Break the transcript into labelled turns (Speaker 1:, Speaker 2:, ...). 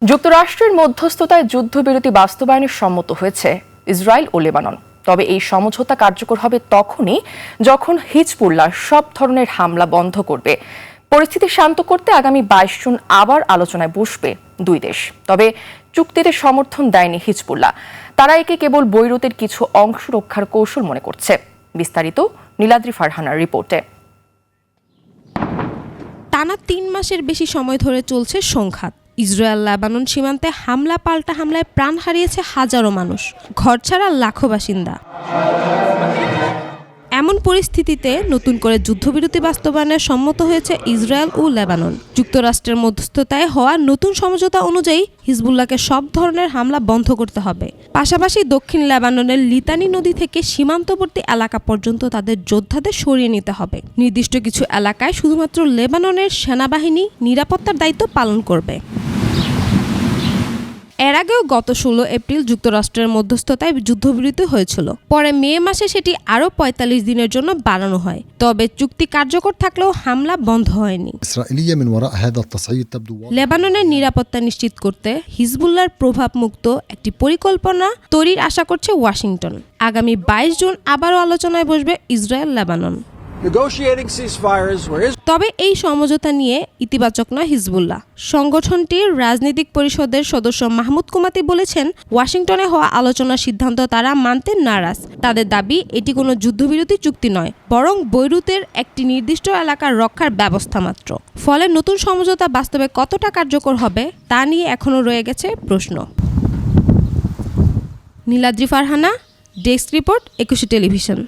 Speaker 1: যুক্তরাষ্ট্রের মধ্যস্থতায় যুদ্ধবিরতি বাস্তবায়নে সম্মত হয়েছে ইসরায়েল ও লেবানন। তবে এই সমঝোতা কার্যকর হবে তখনই যখন হিজবুল্লাহ সব ধরনের হামলা বন্ধ করবে। পরিস্থিতি শান্ত করতে আগামী 22 জুন আবার আলোচনায় বসবে দুই দেশ। তবে চুক্তিতে সমর্থন দেয়নি হিজবুল্লাহ। তারা একে কেবল বৈরুতের কিছু অংশ রক্ষার কৌশল মনে করছে। বিস্তারিত নীলাদ্রি ফারহানার রিপোর্টে।
Speaker 2: টানা 3 মাসের বেশি সময় ধরে চলছে সংঘাত। ইসরায়েল লেবানন সীমান্তে হামলা পাল্টা হামলায় প্রাণ হারিয়েছে হাজারো মানুষ, ঘরছাড়া লাখো বাসিন্দা। এমন পরিস্থিতিতে নতুন করে যুদ্ধবিরতি বাস্তবায়নে সম্মত হয়েছে ইসরায়েল ও লেবানন। যুক্তরাষ্ট্রের মধ্যস্থতায় হওয়া নতুন সমঝোতা অনুযায়ী হিজবুল্লাহকে সব ধরনের হামলা বন্ধ করতে হবে। পাশাপাশি দক্ষিণ লেবাননের লিতানি নদী থেকে সীমান্তবর্তী এলাকা পর্যন্ত তাদের যোদ্ধাদের সরিয়ে নিতে হবে। নির্দিষ্ট কিছু এলাকায় শুধুমাত্র লেবাননের সেনাবাহিনী নিরাপত্তার দায়িত্ব পালন করবে। এর আগেও গত 16 এপ্রিল যুক্তরাষ্ট্রের মধ্যস্থতায় যুদ্ধবিরতি হয়েছিল। পরে মে মাসে সেটি আরও 45 দিনের জন্য বাড়ানো হয়। তবে চুক্তি কার্যকর থাকলেও হামলা বন্ধ হয়নি। লেবাননের নিরাপত্তা নিশ্চিত করতে হিজবুল্লাহর প্রভাবমুক্ত একটি পরিকল্পনা তৈরির আশা করছে ওয়াশিংটন। আগামী 22 জুন আবারও আলোচনায় বসবে ইসরায়েল লেবানন। তবে এই সমঝোতা নিয়ে ইতিবাচক নয় হিজবুল্লাহ। সংগঠনটির রাজনৈতিক পরিষদের সদস্য মাহমুদ কুমাতি বলেছেন, ওয়াশিংটনে হওয়া আলোচনার সিদ্ধান্ত তারা মানতে নারাজ। তাদের দাবি এটি কোনো যুদ্ধবিরতি চুক্তি নয়, বরং বৈরুতের একটি নির্দিষ্ট এলাকার রক্ষার ব্যবস্থা মাত্র। ফলে নতুন সমঝোতা বাস্তবে কতটা কার্যকর হবে তা নিয়ে এখনও রয়ে গেছে প্রশ্ন। Niladri Farhana, desk report, 21 television.